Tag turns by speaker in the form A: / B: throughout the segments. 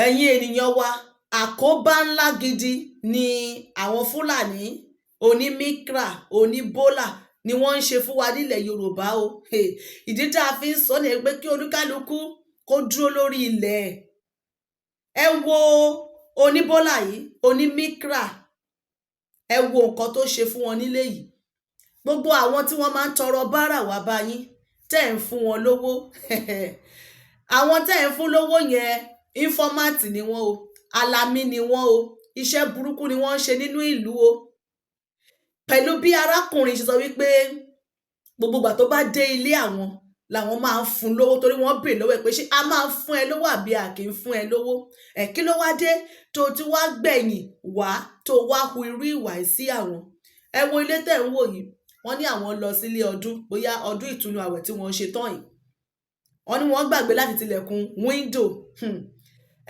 A: ẹ̀yin ènìyàn wa àkóbá ńlá gidi ni àwọn Fúlàní onímíkra oníbólà ni wọ́n ń ṣe fún wa nílẹ̀ Yorùbá o. Ìdí tá a fi ń sọ ni pé kí olúkálukú kó dúró lórí ilẹ̀ ẹ wo oníbólà yìí onímíkra ẹ wo nǹkan tó ṣe fún wọn nílé yìí. Gbogbo àwọn tí wọ́n máa ń tọrọ bárà wá bá yín tẹ́ ń fún wọn lówó àwọn tẹ́ ń fún lówó yẹn informant ni wọ́n o, alamí ni wọ́n o, iṣẹ́ burúkú ni wọ́n ń ṣe nínú ìlú o. Pẹ̀lú bí arákùnrin ṣe sọ wípé gbogbo ìgbà tó bá dé ilé àwọn làwọn máa ń fún lówó torí wọ́n béèrè lọ́wọ́ ẹ̀ pé ṣé a máa ń fún ẹ lówó àbí a kì í fún ẹ lówó. Kí ló wá dé tó ti wá gbẹ̀yìn wá tó wá hu irú ìwà sí àwọn. Ẹ wo ilé tẹ̀ ń wò yìí, wọ́n ní àwọn lọ sílé ọdún, bóyá ọdún ìtúnu àwẹ̀ tí wọ́n ṣe tán yìí. Wọ́n ní wọ́n gbàgbé láti tilẹ̀kùn window.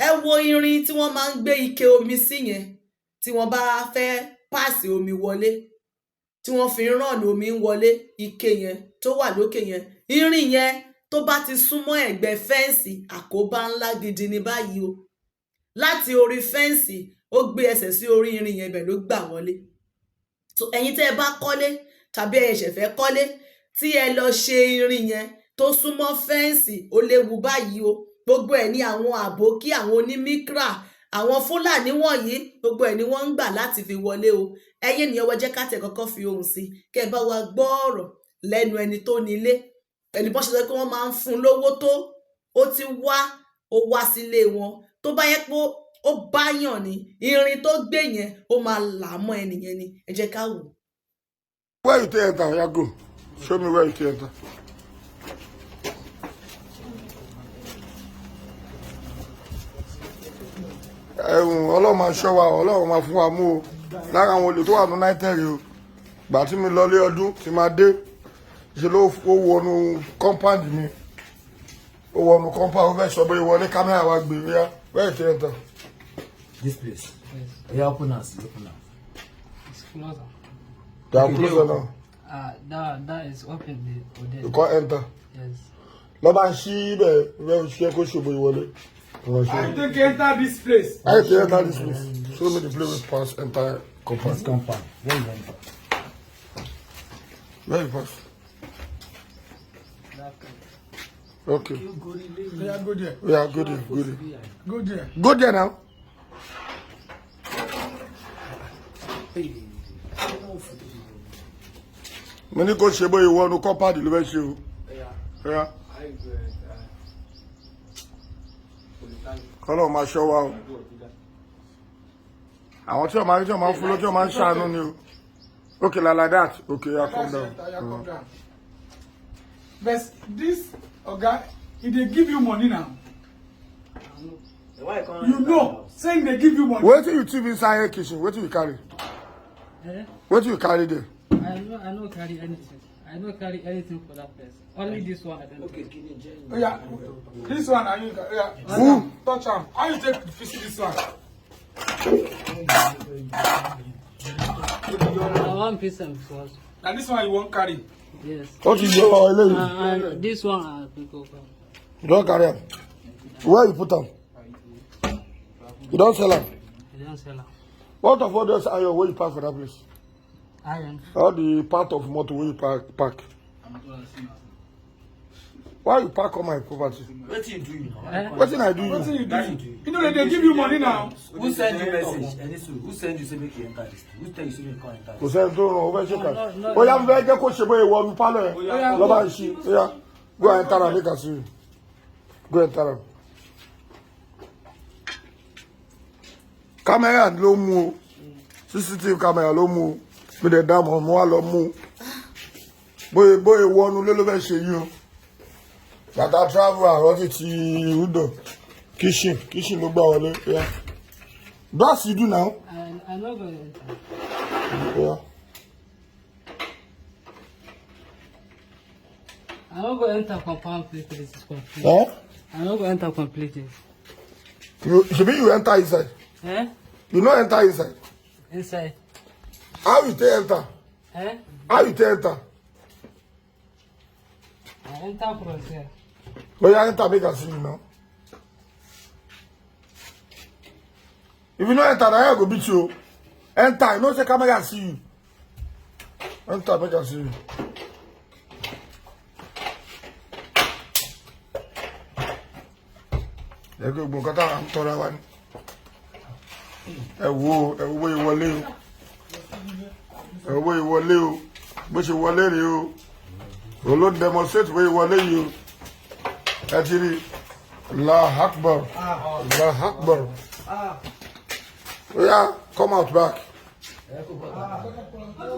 A: Ẹ wo irin tí wọ́n máa ń gbé ike omi sí yẹn tí wọ́n bá fẹ́ páàsì omi wọlé, tí wọ́n fi ń ràn omi wọlé, ike yẹn tó wà lókè yẹn, irin yẹn tó bá ti súnmọ́ ẹ̀gbẹ́ fẹ́ǹsì àkóbá ńlá gidi ní báyìí o. Láti orí fẹ́ǹsì ó gbé ẹsẹ̀ sí orí irin yẹn, ibẹ̀ ló gbà wọlé. So ẹ̀yin tẹ́ ẹ bá kọ́lé tàbí ẹ ṣẹ̀ fẹ́ kọ́lé tí ẹ lọ ṣe irin yẹn tó súnmọ́ fẹ́ǹsì, ó léwu báyìí o. Gbogbo ẹ̀ ní àwọn àbókí àwọn onímíkra àwọn Fúlàní wọ̀nyí, gbogbo ẹ̀ ni wọ́n ń gbà láti fi wọlé o. Ẹ̀yin ènìyàn wa jẹ́ ká tẹ̀ kọ́kọ́ fi ohùn sí kẹ́ ẹ bá wa gbọ́ ọ̀rọ̀ lẹ́nu ẹni tó nílé. Ẹni bọ́n ṣe sọ pé wọ́n máa ń fún lówó tó, ó ti wá sílé wọn. Tó bá yẹ pé ó báyàn ní irin tó gbé yẹn ó máa là mọ́ ẹnìyẹn ni. Ẹ jẹ́ ká wò.
B: Where you take enter? Yeah, go. Show me where you take enter. Ọlọ́run máa ṣọ́ wa, Ọlọ́run máa fún wa mú o. Lára àwọn olè tó wà ní Nàìjíríà o. Gbà tí mi lọ lé ọdún tí máa dé, ṣe ló wọnú compound mi. Ó wọnú compound, ó fẹ́ sọ bóyá wọlé kámẹ́rà wa gbé rí ya. Where you take enter?
C: This place. Yes. Yeah, open us. Open now.
D: It's closer.
B: They are closer now.
D: That is open.
B: You can't enter.
D: Yes.
B: Lọ́ba ń ṣí ibẹ̀ rẹ̀ ṣe kó ṣòbò ìwọlé.
E: I think enter this place.
B: I think enter this place. Show me the place we pass entire compound.
C: This compound. Where you enter?
B: Where you pass? Okay.
E: Yeah, go there.
B: Yeah, go there. Go there.
E: Go there.
B: Go there now. Mo ní kó ṣe bóyá ìwọ nu compound ló fẹ́ ṣe o. Yeah. Kọ́lọ́ máa ṣọ́ wa o. Àwọn tí wọ́n máa ń fún ló tí wọ́n máa ń ṣàánú ni o. Okay, like that. Okay, yeah, come down.
E: But this guy, if they give you money now, you know, saying they give you money.
B: Wait till you TV inside your kitchen. Wait till you carry. What do you carry there?
D: I don't carry anything. I don't carry anything for that place. Only this one I don't. Okay.
E: Yeah, this one are you? Yeah.
B: Who?
E: Touch him. How you take visit this one?
D: One piece and sauce.
E: And this one you won't carry.
D: Yes.
B: What is your oil?
D: And this one I think over.
B: You don't carry them. Where you put them? You don't sell them.
D: I don't sell them.
B: What of all those iron where you park for that place?
D: Iron.
B: All the part of motor where you park. Why you park on my property?
C: What you do now?
B: What did I do?
E: What
B: You?
E: you do? You know that they give you money now.
C: Who send you message? Who send you say make you enter this? Who tell you say make you enter?
B: Kò sẹ́ni tó ràn ó fẹ́ ṣe kà. Bóyá mo fẹ́ jẹ́ kó ṣe bóyá ìwọ ọdún pálọ̀ ẹ̀ lọ́ba ń ṣí. Oya, go and enter am make I see you. Go and enter am. Kámẹ́rà ló mú o. CCTV kámẹ́rà ló mú o. Mi dẹ̀ dá mọ̀ mo wá lọ mú. Bóyá ìwọ ọdún ló fẹ́ ṣe yìí o. Bàtà travel àrọ́tì ti Udo. Kitchen ló gbà wọlé. Yeah. That's you do now.
D: I'm not going to enter.
B: Yeah.
D: I'm not going to enter completely. This is complete.
B: Eh?
D: I'm not going to enter completely.
B: You enter inside.
D: Eh?
B: You no enter inside.
D: Inside.
B: How you take enter?
D: Eh?
B: How you take enter?
D: I enter from here.
B: But you enter, make I see you now. If you no enter, I go beat you. Enter, you know say come make I see you. Enter, make I see you. Ẹ gbé gbogbo nǹkan táwọn ń tọ́ra wa ni. Ẹ wo ìwọlé o. Ẹ wo ìwọlé o. Bó ṣe wọlé rèé o. Òun ló demonstrate bó ìwọlé yìí o. Ẹ ti rí Allah Akbar. Allah Akbar. Oya, come out back.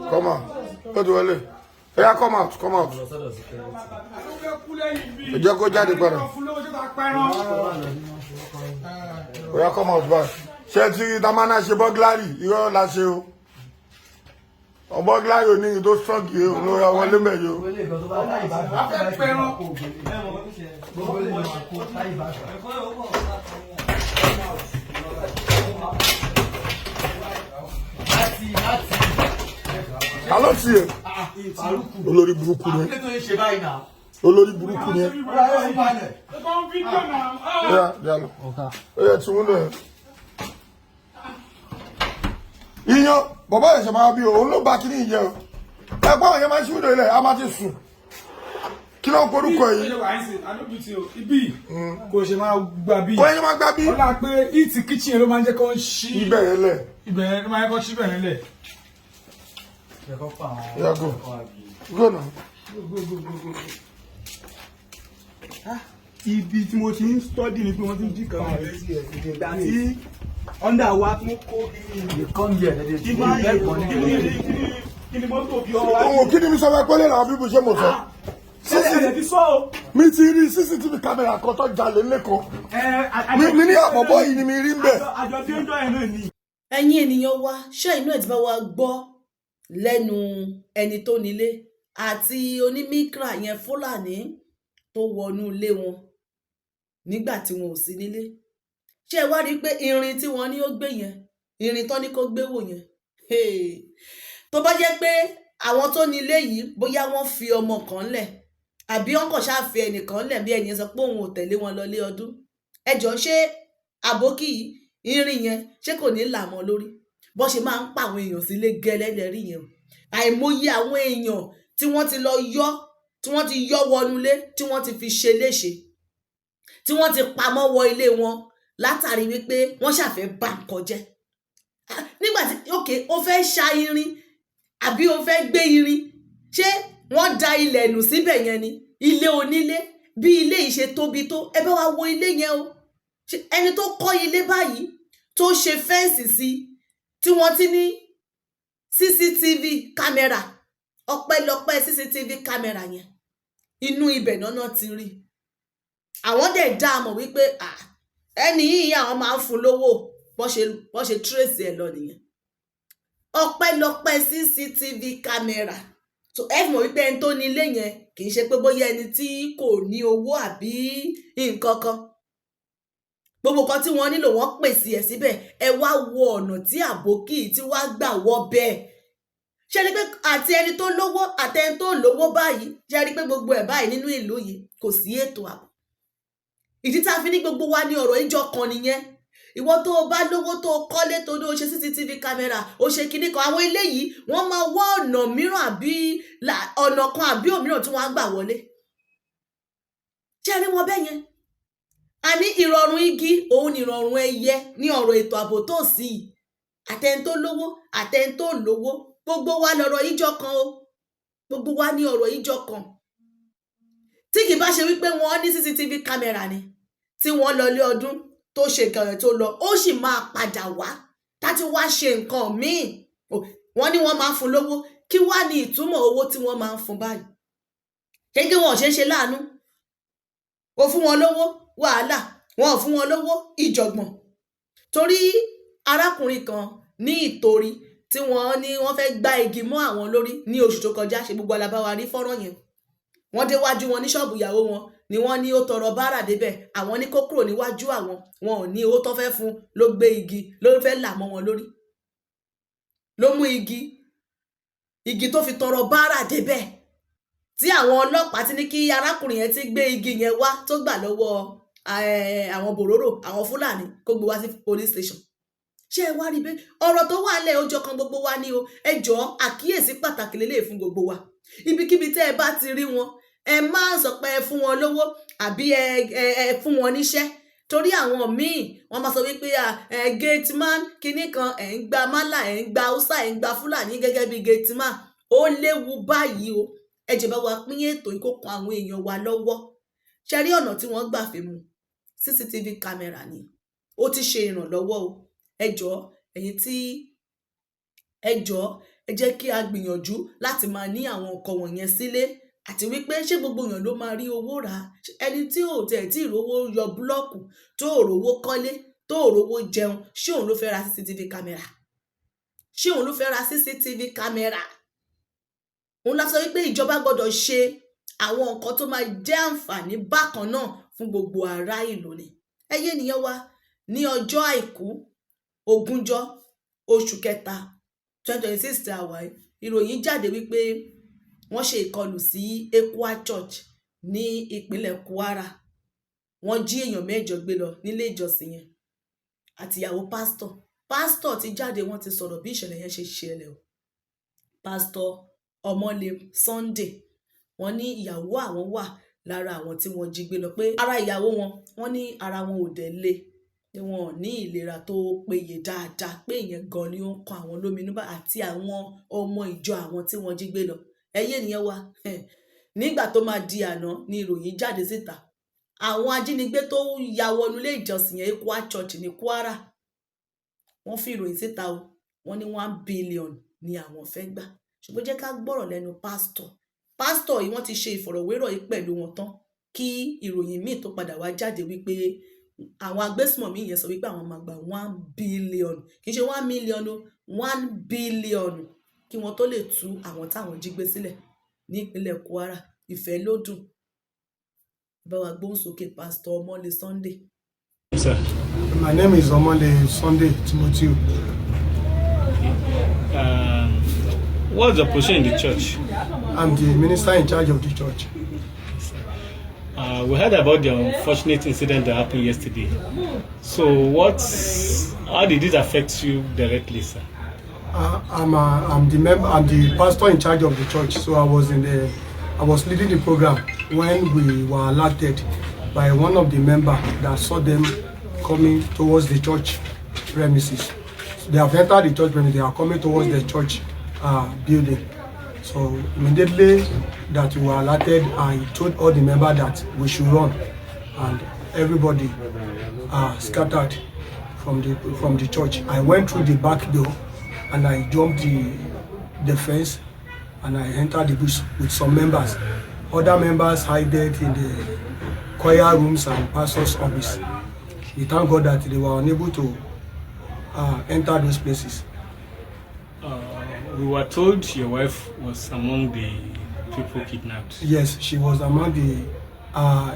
B: Come out. Ó ti wọlé. Oya, come out, come out. Ẹ jẹ́ kó jáde padà. Oya, come out back. Ṣé tí Tamana ṣe burglary, irọ́ la ṣe o. Ọ burglary ò ní ìdó strong yìí o, ló ra wọlé mẹ́yìí o. Ta ló ti yẹ? Olórí burúkú ni. Olórí burúkú ni. Oya, jalo. Oya, tí wọ́n lọ. Iyán, bàbá ẹ̀ṣẹ̀ máa bí o, òun ló bá kí ní ìyẹn o. Ẹgbọ́n àwọn yẹn máa ń ṣí wíńdò ilẹ̀, a máa ti sùn. Kí ló ń porúkọ yìí?
E: Ibi kò ṣe máa gbà bí.
B: Kò yẹn máa gbá bí.
E: Ó dà pé ìtì kitchen yẹn ló máa ń jẹ́ kó ń ṣí.
B: Ibẹ̀ yẹn lẹ̀.
E: Ibẹ̀ yẹn ló máa ń kọ́ ṣí bẹ̀rẹ̀ lẹ̀.
B: Yeah, go. Go now.
F: Ibi tí mo ti ń study ni pé wọ́n ti ń jí kan rẹ̀. Ìgbà tí under wa tún kó
C: They come here, they
F: kí ni mọ́tò bí ọwọ́ wá.
B: Òun kí ni mi sọ fẹ́ pé lè làwọn bíbù ṣe mo sọ?
F: Ṣé ti sọ o?
B: Mi ti rí CCTV camera kan tó jalè lẹ́kọ̀ọ́. Mi ní àbọ̀bọ̀ yìí ni mi rí ń bẹ̀.
F: Àjọ tí ó jọ ẹ̀ náà ni.
A: ẹ̀yin ènìyàn wa ṣé inú ẹ̀ ti bá wa gbọ́ lẹ́nu ẹni tó nílé àti onímíkra yẹn Fúlàní tó wọnú ilé wọn nígbà tí wọn ò sí nílé. Ṣé ẹ wá rí i pé irin tí wọ́n ní ó gbé yẹn, irin tó ní kó gbé wò yẹn, tó bá jẹ́ pé àwọn tó nílé yìí bóyá wọ́n fi ọmọ kan lẹ̀ àbí wọ́n kàn ṣáà fi ẹnìkan lẹ̀ bí ẹni sọ pé òun ò tẹ̀lé wọn lọ lé ọdún, ẹ jọ ṣé àbókì irin yẹn ṣé kò ní là mọ́ lórí bó ṣe máa ń pa àwọn èèyàn sílé gẹ́lẹ́lẹ́ rí yẹn. Àìmọye àwọn èèyàn tí wọ́n ti lọ yọ́, tí wọ́n ti yọ́ wọnúlé, tí wọ́n ti fi ṣe léṣe, tí wọ́n ti pamọ́ wọ ilé wọn látàrí wípé wọ́n ṣàfẹ́ bà nǹkan jẹ́. Nígbà tí òkè ó fẹ́ ṣa irin àbí ó fẹ́ gbé irin, ṣé wọ́n da ilẹ̀ nù síbẹ̀ yẹn ni? Ilé onílé bí ilé yìí ṣe tóbi tó, ẹ bá wa wo ilé yẹn o. Ẹni tó kọ́ ilé báyìí tó ṣe fẹ́ǹsì sí tí wọ́n ti ní CCTV kámẹ́rà, ọpẹ́lọpẹ́ CCTV kámẹ́rà yẹn inú ibẹ̀ náà ti rí. Àwọn dẹ̀ dá a mọ̀ wípé ẹni yìí àwọn máa ń fún lówó bọ́n ṣe trace ẹ̀ lọ nìyẹn. Ọpẹ́lọpẹ́ CCTV kámẹ́rà so ẹ mọ̀ wípé ẹni tó ní ilé yẹn kì í ṣe pé bóyá ẹni tí kò ní owó àbí nǹkan kan. Gbogbo kan tí wọ́n nílò wọ́n pèsè ẹ̀ síbẹ̀. Ẹ wá wo ọ̀nà tí àbókì tí wá gbà wọ bẹ́ẹ̀. Ṣé rí pé àti ẹni tó lówó àti ẹni tó lówó báyìí, ṣé rí pé gbogbo ẹ̀ báyìí nínú ìlú yìí kò sí ètò ààbò. Ìdí tá a fi ní gbogbo wa ní ọ̀rọ̀ ìjọ kan nìyẹn. Ìwọ tó o bá lówó tó o kọ́lé tó o ṣe CCTV kámẹ́rà o ṣe kinní kan, àwọn eléyìí wọ́n máa wá ọ̀nà mìíràn àbí ọ̀nà kan àbí òmíràn tí wọ́n á gbà wọlé. Ṣé rí wọn bẹ́ẹ̀ yẹn? A ní ìrọ̀rùn igi òun ní ìrọ̀rùn ẹyẹ ní ọ̀rọ̀ ètò ààbò tó sí i. Àtẹni tó lówó àtẹni tó lówó gbogbo wa lọ̀rọ̀ ìjọ kan o. Gbogbo wa ní ọ̀rọ̀ ìjọ kan. Tí kì bá ṣe wípé wọ́n ní CCTV kámẹ́rà ni tí wọ́n lọ lé ọdún tó ṣe nǹkan tó lọ, ó sì máa padà wá láti wá ṣe nǹkan míì. Wọ́n ní wọ́n máa ń fún lówó, kí wá ní ìtumọ̀ owó tí wọ́n máa ń fún báyìí? Ṣé kí wọ́n ṣe láàánú? Ó fún wọn lówó wàhálà, wọn ò fún wọn lówó ìjọ̀gbọ̀n. Torí arákùnrin kan ní Ìtorí tí wọ́n ní wọ́n fẹ́ gbá igi mọ́ àwọn lórí ní oṣù tó kọjá, ṣe gbogbo alábáwa rí fọ́nrán yẹn. Wọ́n déwájú wọn ní ṣọ́ọ̀bù ìyàwó wọn ni wọ́n ní ó tọrọ bárà débẹ̀, àwọn ní kó kúrò níwájú àwọn, wọn ò ní owó tó fẹ́ fún, ló gbé igi ló fẹ́ là mọ́ wọn lórí, ló mú igi tó fi tọrọ bárà débẹ̀, tí àwọn ọlọ́pàá ti ní kí arákùnrin yẹn ti gbé igi yẹn wá tó gbà lọ́wọ́ àwọn bòróró àwọn Fúlàní kó gbé wá sí police station. Ṣé ẹ wá rí bẹ́ẹ̀? Ọ̀rọ̀ tó wà lẹ́ ọjọ́ kan gbogbo wa ní o. Ẹ jọ̀ọ́ àkíyèsí pàtàkì lélẹ̀ fún gbogbo wa. Ibikíbi tẹ́ ẹ bá ti rí wọn, ẹ má sọ pé ẹ fún wọn lówó àbí ẹ fún wọn níṣẹ́. Torí àwọn míì wọ́n máa sọ wípé gate man kinní kan ẹ̀ ń gba málà, ẹ̀ ń gba Hausa, ẹ̀ ń gba Fúlàní gẹ́gẹ́ bí gate man. Ó léwu báyìí o. Ẹ jẹ́ bá wa pín ètò ìkókan àwọn èèyàn wa lọ́wọ́. Ṣé rí ọ̀nà tí wọ́n gbà fi mú CCTV camera ni ó ti ṣe ìrànlọ́wọ́ o. Ẹ jọ̀ọ́ ẹ jẹ́ kí a gbìyànjú láti máa ní àwọn nǹkan wọ̀nyẹn sílé, àti wípé ṣé gbogbo èèyàn ló máa rí owó rà? Ẹni tí ò tẹ̀ tí ìrówó yọ búlọ́ọ̀kù, tó òrówó kọ́lé, tó òrówó jẹun, ṣé òun ló fẹ́ ra CCTV camera? Ṣé òun ló fẹ́ ra CCTV camera? Òun la sọ wípé ìjọba gbọ́dọ̀ ṣe àwọn nǹkan tó máa jẹ́ àǹfààní bákan náà fún gbogbo ará ìlú ni. Ẹyẹ ènìyàn wa, ní ọjọ́ àìkú 20 oṣù kẹta 2026 tí a wà yìí, ìròyìn jáde wípé wọ́n ṣe ìkọlù sí Ekwa Church ní ìpínlẹ̀ Kwara. Wọ́n jí èèyàn 8 gbé lọ nílé ìjọsìn yẹn àtìyàwó pásítọ̀ ti jáde, wọ́n ti sọ̀rọ̀ bí ìṣẹ̀lẹ̀ yẹn ṣe ṣẹlẹ̀ o. Pásítọ̀ Ọmọlé Sunday, wọ́n ní ìyàwó àwọn wà lára àwọn tí wọ́n jí gbé lọ, pé ara ìyàwó wọn, wọ́n ní ara wọn ò dẹ̀ le, pé wọn ò ní ìlera tó péye dáadáa, pé ìyẹn gan ni ó ń kan àwọn lóminú bá, àti àwọn ọmọ ìjọ àwọn tí wọ́n jí gbé lọ. Ẹyẹ ènìyàn wa, nígbà tó máa di àná ni ìròyìn jáde síta. Àwọn ajínigbé tó ya wọnú ilé ìjọsìn yẹn Ekwa Church ní Kwara, wọ́n fi ìròyìn síta o. Wọ́n ní 1 billion ni àwọn fẹ́ gbà. Ṣùgbọ́n jẹ́ ká gbọ́rọ̀ lẹ́nu pásítọ̀ yìí. Wọ́n ti ṣe ìfọ̀rọ̀wérọ̀ yìí pẹ̀lú wọn tán kí ìròyìn míì tó padà wá jáde wípé àwọn agbésùmọ̀mí yẹn sọ wípé àwọn máa gba 1 billion, kì í ṣe 1 million o, 1 billion kí wọ́n tó lè tú àwọn táwọn jí gbé sílẹ̀ ní ìpínlẹ̀ Kwara. Ìfẹ́ ló dùn. Bá wa gbóhùn sókè Pásítọ̀ Ọmọlé Sunday.
G: Sir.
E: My name is Omole Sunday Timothy.
G: What's your position in the church?
E: I'm the minister in charge of the church.
G: We heard about the unfortunate incident that happened yesterday. So how did it affect you directly, sir?
E: I'm the pastor in charge of the church. So I was leading the program when we were alerted by one of the members that saw them coming towards the church premises. So they have entered the church premises. They are coming towards the church building. So immediately that we were alerted, I told all the members that we should run, and everybody scattered from the church. I went through the back door and I jumped the fence and I entered the bush with some members. Other members hid in the choir rooms and pastor's office. We thank God that they were unable to enter those places.
G: We were told your wife was among the people kidnapped.
E: Yes, she was among the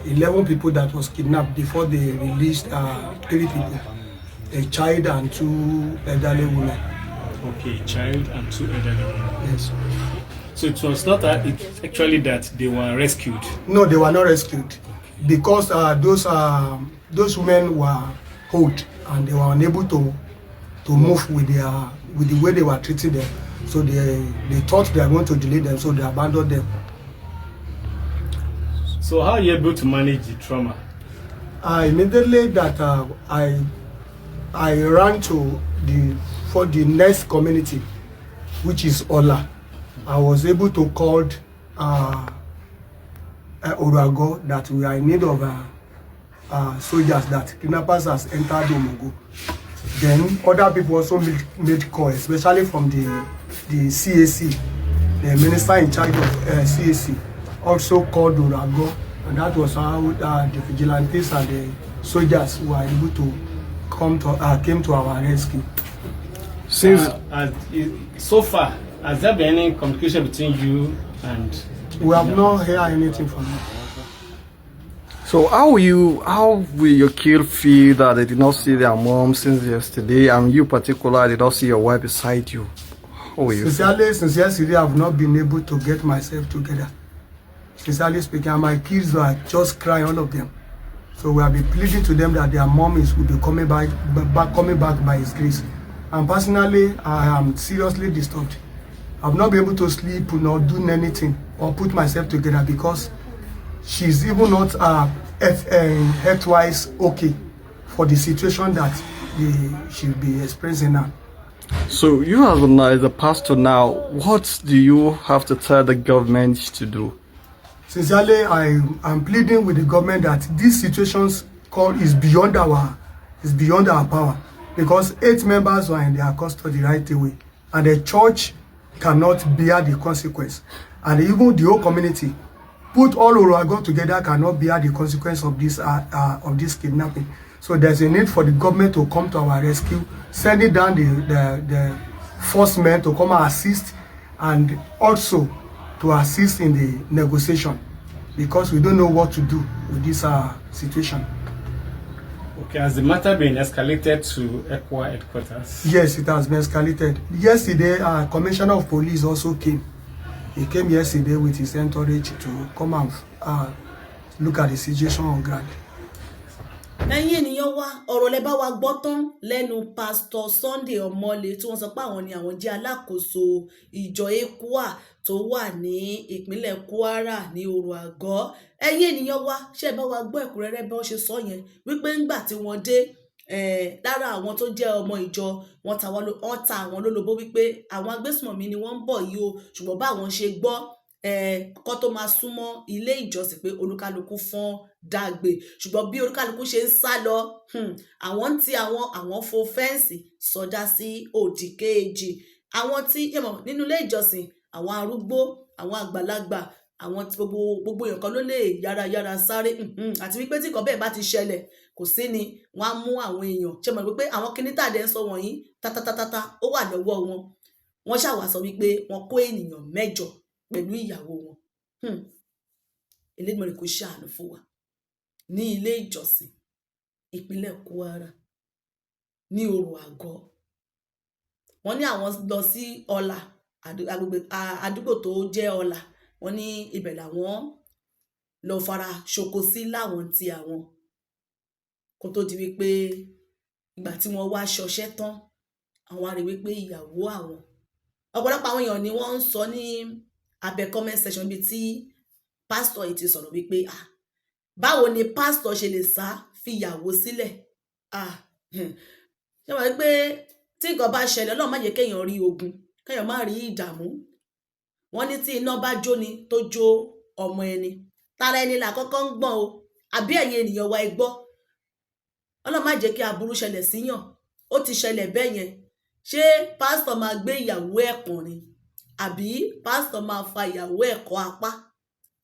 E: 11 people that was kidnapped before they released 3 people, a child and 2 elderly women.
G: Okay, a child and 2 elderly women.
E: Yes.
G: So it was not actually that they were rescued?
E: No, they were not rescued because those women were held and they were unable to move with the way they were treating them. So they thought they were going to delay them, so they abandoned them.
G: So how are you able to manage the trauma?
E: Immediately that I ran to the next community, which is Ola. I was able to call Orago that we are in need of soldiers, that kidnappers has entered Omogo. Then other people also made call, especially from the CAC, the minister in charge of CAC, also called Orago, and that was how the vigilantes and the soldiers were able to came to our rescue.
G: Since so far, has there been any communication between you and?
E: We have not heard anything from them.
H: So how will your kid feel that they did not see their mom since yesterday, and you particularly did not see your wife beside you? How will you feel?
E: Since yesterday, I've not been able to get myself together. Sincerely speaking, and my kids are just crying, all of them. So we have been pleading to them that their mom will be coming back by His grace. And personally, I am seriously disturbed. I've not been able to sleep, nor do anything, or put myself together because she's even not health-wise okay for the situation that she'll be experiencing now.
H: So you as a pastor now, what do you have to tell the government to do?
E: Sincerely, I'm pleading with the government that these situations is beyond our power, because 8 members are in their custody right away, and the church cannot bear the consequence, and even the whole community, put all Oroago together, cannot bear the consequence of this kidnapping. So there's a need for the government to come to our rescue, sending down the force men to come and assist, and also to assist in the negotiation, because we don't know what to do with this situation.
G: Okay, has the matter been escalated to ECWA headquarters?
E: Yes, it has been escalated. Yesterday, Commissioner of Police also came. He came yesterday with his entourage to come and look at the situation on ground.
A: Ẹ̀yin ènìyàn wa, ọ̀rọ̀ lẹ bá wa gbọ́ tán lẹ́nu Pastor Sunday Omole tí wọ́n sọ pé àwọn ni àwọn jẹ́ alákòóso ìjọ ECWA tó wà ní ìpínlẹ̀ Kwara ní Oroago. Ẹ̀yin ènìyàn wa, ṣé ẹ bá wa gbọ́ ẹ̀kúnrẹ́rẹ́ bí wọ́n ṣe sọ yẹn wípé ńgbà tí wọ́n dé lára àwọn tó jẹ́ ọmọ ìjọ wọ́n ta àwọn lólobó wípé àwọn agbésùnmọ̀mí ni wọ́n ń bọ̀ yìí o, ṣùgbọ́n báwọn ṣe gbọ́ kọ́ tó máa súnmọ́ ilé ìjọsìn pé olúkálukú fọ́n dàgbé, ṣùgbọ́n bí olúkálukú ṣe ń sá lọ àwọn ń ti àwọn fo fẹ́ǹsì sọdá sí òdì kejì. Àwọn tí nínú ilé ìjọsìn, àwọn arúgbó, àwọn àgbàlagbà, àwọn tí gbogbo èèyàn kan ló lè yára sáré, àti wípé tí nǹkan bẹ́ẹ̀ bá ti ṣẹlẹ̀ kò sí ni wọ́n á mú àwọn èèyàn ṣe mọ̀ wípé àwọn kinní tàdé ń sọ wọ̀nyí tátátátá ó wà lọ́wọ́ wọn. Wọ́n ṣàwà sọ wípé wọ́n kó ènìyàn 8 pẹ̀lú ìyàwó wọn. Elédùmarè kó ṣàánú fún wa ní ilé ìjọsìn ìpínlẹ̀ Kwara ní Oroago. Wọ́n ní àwọn lọ sí Ọlà, àdúgbò tó jẹ́ Ọlà, wọ́n ní ibẹ̀ làwọn lọ fara ṣoko sí láwọn ti àwọn kó tó di wípé ìgbà tí wọ́n wá ṣọṣẹ́ tán àwọn á rí wípé ìyàwó àwọn. Ọ̀pọ̀lọpọ̀ àwọn èèyàn ni wọ́n ń sọ ní abẹ́ comment section bíi tí pásítọ̀ yìí ti sọ̀rọ̀ wípé báwo ni pásítọ̀ ṣe lè sá fi ìyàwó sílẹ̀? Ṣé wọ́n rí pé tí nǹkan bá ṣẹlẹ̀ Ọlọ́run má jẹ́ kéèyàn rí ogun, kéèyàn má rí ìdààmú. Wọ́n ní tí iná bá jóni tó jó ọmọ ẹni, tara ẹni là kọ́kọ́ ń gbọ̀n o, àbí ẹ̀yin ènìyàn wa ẹ gbọ́. Ọlọ́run má jẹ́ kí aburú ṣẹlẹ̀ síyàn, ó ti ṣẹlẹ̀ bẹ́ẹ̀ yẹn. Ṣé pásítọ̀ máa gbé ìyàwó ẹ̀ pọ̀nrin, àbí pásítọ̀ máa fa ìyàwó ẹ̀ kọ́ apá?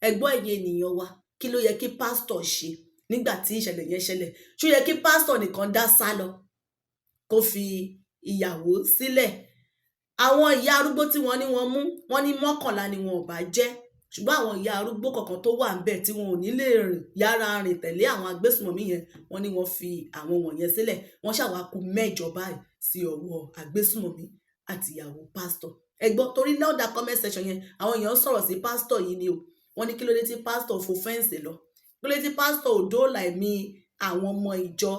A: Ẹ gbọ́ ẹ̀yin ènìyàn wa, kí ló yẹ kí pásítọ̀ ṣe nígbà tí ìṣẹ̀lẹ̀ yẹn ṣẹlẹ̀? Ṣó yẹ kí pásítọ̀ nìkan dá sá lọ kó fi ìyàwó sílẹ̀? Àwọn ìyá arúgbó tí wọ́n ní wọ́n mú, wọ́n ní 11 ni wọn ò bá jẹ́, ṣùgbọ́n àwọn ìyá arúgbó kọ̀ọ̀kan tó wà ńbẹ̀ tí wọn ò ní lè yára rìn tẹ̀lé àwọn agbésùnmọ̀mí yẹn, wọ́n ní wọ́n fi àwọn wọ̀nyẹn sílẹ̀. Wọ́n ṣàwákù 8 báyìí sí ọwọ́ agbésùnmọ̀mí àti ìyàwó pásítọ̀. Ẹ gbọ́, torí lọ́dà comment section yẹn àwọn èèyàn sọ̀rọ̀ sí pásítọ̀ yìí ni o. Wọ́n ní kí ló dé tí pásítọ̀ fo fẹ́ǹsì lọ, kí ló dé tí pásítọ̀ ò dóòlà ẹ̀mí àwọn ọmọ ìjọ.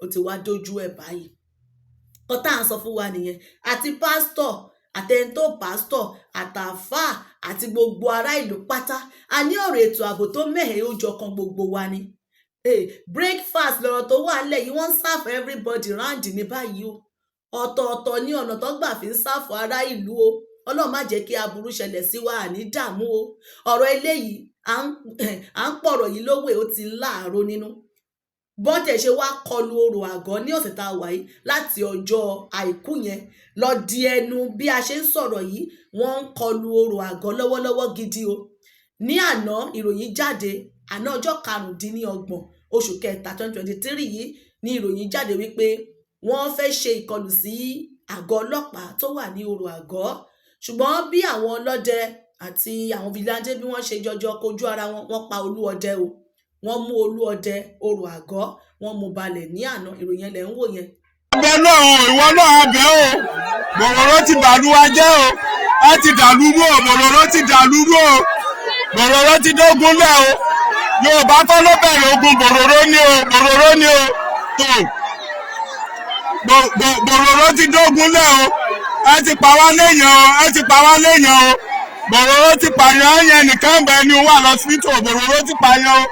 A: Ó ti wá dójú ẹ̀ báyìí. Kọ́tà ń sọ fún wa nìyẹn, àti pásítọ̀ àtẹ̀ntó pásítọ̀ àtàfáà àti gbogbo ará ìlú pátá, a ní ọ̀rọ̀ ètò ààbò tó mẹ́hẹ̀ ó jọ kan gbogbo wa ni. Breakfast lọ̀rọ̀ tó wà nílẹ̀ yìí, wọ́n ń serve everybody round ní báyìí o. Ọ̀tọ̀ọ̀tọ̀ ní ọ̀nà tó gbà fi ń serve ará ìlú o. Ọlọ́run má jẹ́ kí aburú ṣẹlẹ̀ sí wa, àní dààmú o. Ọ̀rọ̀ eléyìí à ń pọ̀rọ̀ yìí lówè, ó ti láàárọ̀ nínú. Bọ́tẹ̀ ṣe wá kọlu Oroago ní ọ̀sẹ̀ tá a wà yìí láti ọjọ́ àìkú yẹn lọ di ẹnu bí a ṣe ń sọ̀rọ̀ yìí, wọ́n ń kọlu Oroago lọ́wọ́lọ́wọ́ gidi o. Ní àná ìròyìn jáde, àná ọjọ́ 25 oṣù kẹta 2023 yìí ní ìròyìn jáde wípé wọ́n fẹ́ ṣe ìkọlù sí àgọ́ ọlọ́pàá tó wà ní Oroago, ṣùgbọ́n bí àwọn ọlọ́dẹ àti àwọn vigilante bí wọ́n ṣe jọjọ kojú ara wọn, wọ́n pa Olúọdẹ o. wọ́n mú Olúọdẹ Orò Àgọ́ wọ́n mú balẹ̀ ní àná. ìròyìn ẹlẹ́ ń wò yẹn.
B: ọbẹ̀ náà ìwọ náà abẹ́ o bòròró ti bàlúwa jẹ́ o ẹ ti dàlúrú o bòròró ti dàlúrú o bòròró ti dógun lẹ̀ o Yorùbá kọ́ ló bẹ̀rẹ̀ ogun bòròró ni o bòròró ni o tó bòròró ti dógun lẹ̀ o ẹ ti pa wá léèyàn o ẹ ti pa wá léèyàn o bòròró ti pààyàn yẹn nìkan bẹ́ẹ̀ ni wà lọ́sibítù bòròró ti pààyàn o.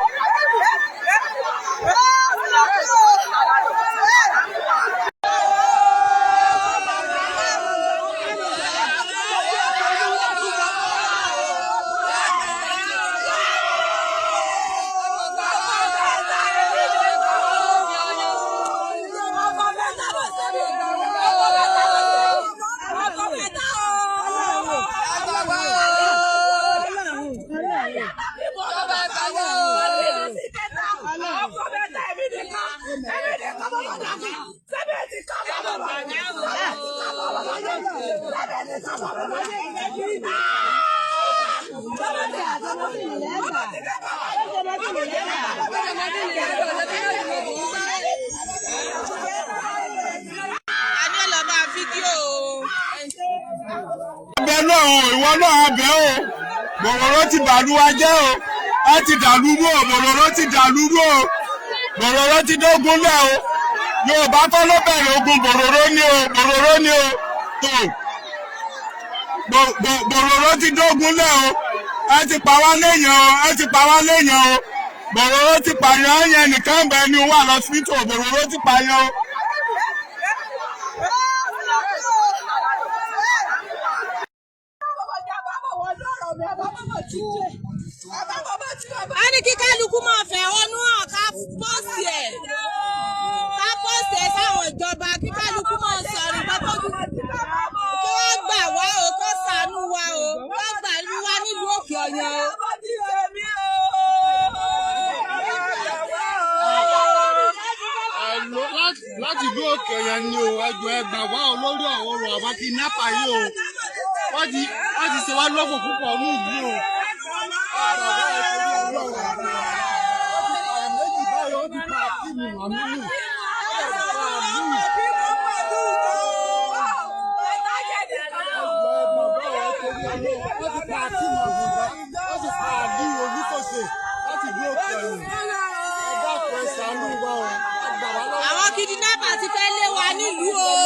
B: ọbẹ̀ náà ìwọ náà abẹ́ o bòròró ti bàlúwa jẹ́ o ẹ ti dàlúrú o bòròró ti dàlúrú o bòròró ti dógun lẹ̀ o Yorùbá kọ́ ló bẹ̀rẹ̀ ogun bòròró ni o bòròró ni o tó bòròró ti dógun lẹ̀ o ẹ ti pa wá léèyàn o ẹ ti pa wá léèyàn o bòròró ti pààyàn yẹn nìkan bẹ́ẹ̀ ni wà lọ́sibítù bòròró ti pààyàn o.
I: a ní kí kálukú máa fẹ̀hónú hàn ká pọ́ọ̀sì ẹ̀ sáwọn ìjọba kí kálukú máa sọ̀rọ̀ pápákọ̀ kí wọ́n gbà wá o kó ṣàánú wa o wọ́n gbà wá nílùú Òkè Ọ̀yàn o.
J: láti ìlú Òkè Ọ̀yàn ni o ẹjọ́ ẹ gbà wá olórí ọ̀rọ̀ àwọn kidnapper yìí o wọ́n ti ṣe wá lọ́fọ̀ púpọ̀ ní ìlú o.
I: Àwọn kidnapper ti fẹ́ lé wa nílùú o.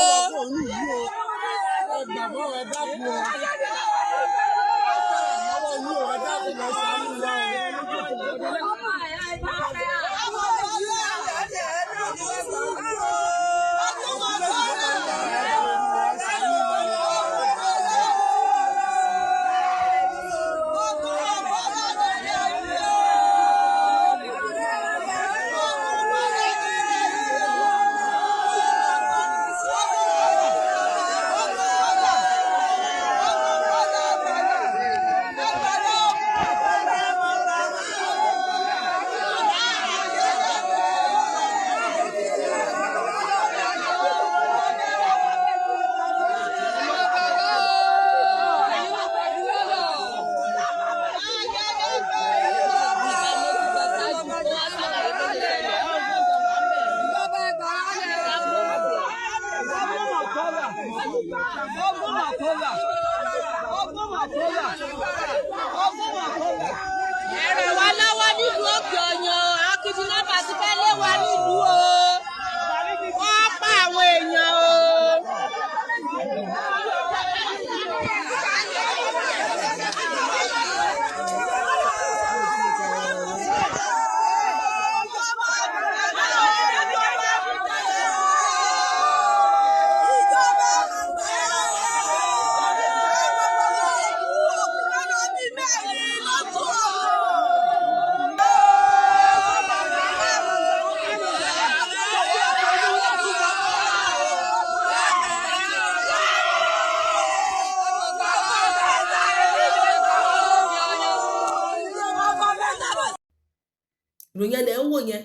I: Ẹ̀rẹ̀ wa lọ́wọ́ nílùú Òkè Ọ̀yàn, àwọn kidnapper ti fẹ́ lé wa nílùú o. Wọ́n pa àwọn èèyàn o.
A: ìròyìn ẹlẹ́ ń wò yẹn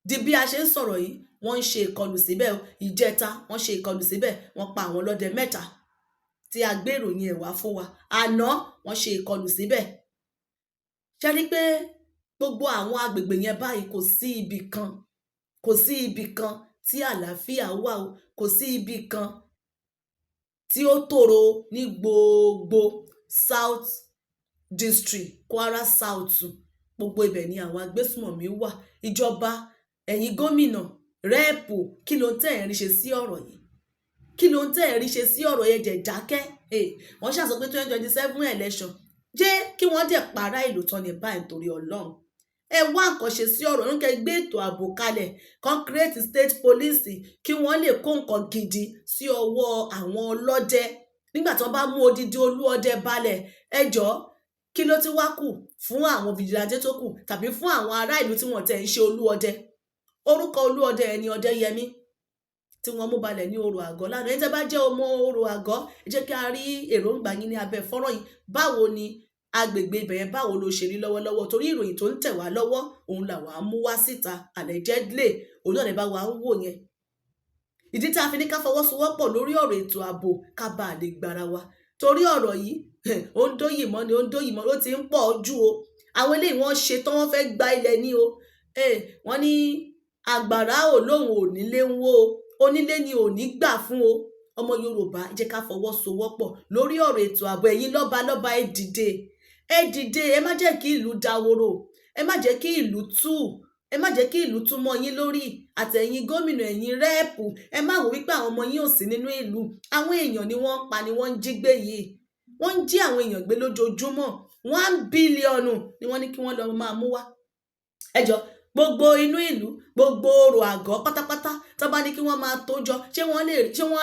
A: di bí a ṣe ń sọ̀rọ̀ yìí wọ́n ń ṣe ìkọlù síbẹ̀ ìjẹta wọ́n ṣe ìkọlù síbẹ̀ wọ́n pa àwọn ọlọ́dẹ 3 tí a gbé ìròyìn ẹ̀ wá fún wa àná wọ́n ṣe ìkọlù síbẹ̀ ṣe rí pé gbogbo àwọn agbègbè yẹn báyìí kò sí ibì kan tí àlàáfíà wà o, kò sí ibì kan tí ó tòrò ní gbogbo South District, Kwara South, gbogbo ibẹ̀ ni àwọn agbésùmọ̀mí wà. Ìjọba, ẹ̀yin gómìnà, rẹ́ẹ̀pù, kí ló ń tẹ́ ẹ̀ rí ṣe sí ọ̀rọ̀ yìí? Kí ló ń tẹ́ ẹ̀ rí ṣe sí ọ̀rọ̀ yẹn? Jẹ̀ dákẹ́. Wọ́n ṣàsọ pé 2027 election jẹ́ kí wọ́n dẹ̀ para ìlú tán ní báyìí nítorí Ọlọ́run. Ẹ wá nǹkan ṣe sí ọ̀rọ̀, nǹkan gbé ètò ààbò kalẹ̀, kan create state police kí wọ́n lè kó nǹkan gidi sí ọwọ́ àwọn ọlọ́dẹ. Nígbà tí wọ́n bá mú odidi olúọdẹ balẹ̀, ẹ jọ̀ọ́ kí ló ti wá kù fún àwọn vigilante tó kù tàbí fún àwọn ará ìlú tí wọ́n tẹ̀ ń ṣe olúọdẹ? Orúkọ olúọdẹ ẹni Ọdẹ́yẹmí tí wọ́n mú balẹ̀ ní Orò Àgọ́ lánàá. Ẹni tẹ́ bá jẹ́ ọmọ Orò Àgọ́, ẹ jẹ́ kí a rí èròǹgbà yín ní abẹ́ fọ́nrán yìí. Báwo ni agbègbè ibẹ̀ yẹn, báwo ló ṣe rí lọ́wọ́lọ́wọ́? Torí ìròyìn tó ń tẹ̀ wá lọ́wọ́ òun làwa mú wá síta, allegedly òun náà lè bá wa ń wò yẹn. Ìdí tá a fi ní ká fọwọ́sowọ́pọ̀ lórí ọ̀rọ̀ ètò ààbò ká bá lè gbára wa, torí ọ̀rọ̀ yìí ó ń dóyìn mọ́ ni, ó ń dóyìn mọ́, ó ti ń pọ̀ jù o. Àwọn eléyìí wọ́n ṣe tán, wọ́n fẹ́ gba ilẹ̀ ní o. Wọ́n ní àgbàrá ò lóhùn ò nílé ń wó o, onílé ni ò ní gbà fún o. Ọmọ Yorùbá, jẹ́ ká fọwọ́sowọ́pọ̀ lórí ọ̀rọ̀ ètò ààbò. Ẹ̀yin lọ́balọ́ba, ẹ dìde, ẹ má jẹ́ kí ìlú dahoro, ẹ má jẹ́ kí ìlú tú, ẹ má jẹ́ kí ìlú tú mọ́ yín lórí. Àtẹ̀yin gómìnà, ẹ̀yin rẹ́ẹ̀pù, ẹ má wò wípé àwọn ọmọ yín ò sí nínú ìlú. Àwọn èèyàn ni wọ́n ń pa, ni wọ́n ń jí gbé yìí. Wọ́n ń jí àwọn èèyàn gbé lójoojúmọ́. 1 bílíọ̀nù ni wọ́n ní kí wọ́n lọ máa mú wá. Ẹ jọ̀ọ́, gbogbo inú ìlú, gbogbo Orò Àgọ́ pátápátá tó bá ní kí wọ́n máa tó jọ, ṣé wọ́n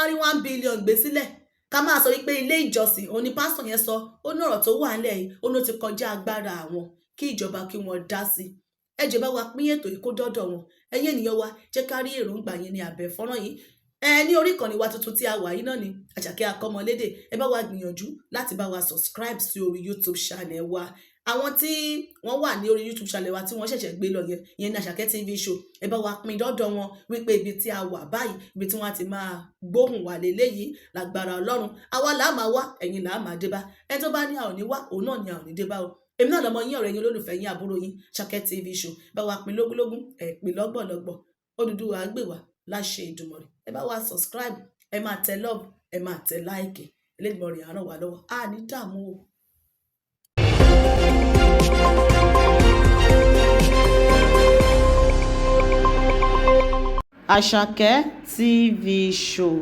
A: rí 1 bílíọ̀nù gbé sílẹ̀? Ká máa sọ wípé ilé ìjọsìn, òun ni pásítọ̀ yẹn sọ, ó ní ọ̀rọ̀ tó wà nílẹ̀ yìí, ó ní ó ti kọjá agbára àwọn, kí ìjọba kí wọ́n dá sí. Ẹ jẹ́ bá wa pín ètò yìí kó dọ́dọ̀ wọn. Ẹ̀yin ènìyàn wa, jẹ́ ká rí èròǹgbà yẹn ní abẹ́ fọ́nrán yìí. Ní orí ìkànnì wa tuntun tí a wà yìí náà ni Àṣàkẹ́ Akọ́mọlédè. Ẹ bá wa gbìyànjú láti bá wa subscribe sí orí YouTube channel wa. Àwọn tí wọ́n wà ní orí YouTube channel wa tí wọ́n ṣẹ̀ṣẹ̀ gbé lọ yẹn ní Àṣàkẹ́ TV show, ẹ bá wa pín dọ́dọ̀ wọn wípé ibi tí a wà báyìí, ibi tí wọ́n ti máa gbóhùn wà lélẹ́yìí lágbára Ọlọ́run. Àwa là máa wá, ẹ̀yin là máa dé bá. Ẹ tó bá ní a ò ní wá, òun náà ni a ò ní dé bá o. Èmi náà lọmọ yín, ọ̀rẹ́ yín, olólùfẹ́ yín, àbúrò yín, Àṣàkẹ́ TV show. Bá wa pín lógúnlógún, ẹ pín lọ́gbọ̀lọ́gbọ̀. Odùduwà gbè wá láṣẹ Èdùmàrè. Ẹ bá wa subscribe, ẹ máa tẹ love, ẹ máa tẹ like. Elédùmarè á ràn wá lọ́wọ́. A ní dààmú o. Àṣàkẹ́ TV show.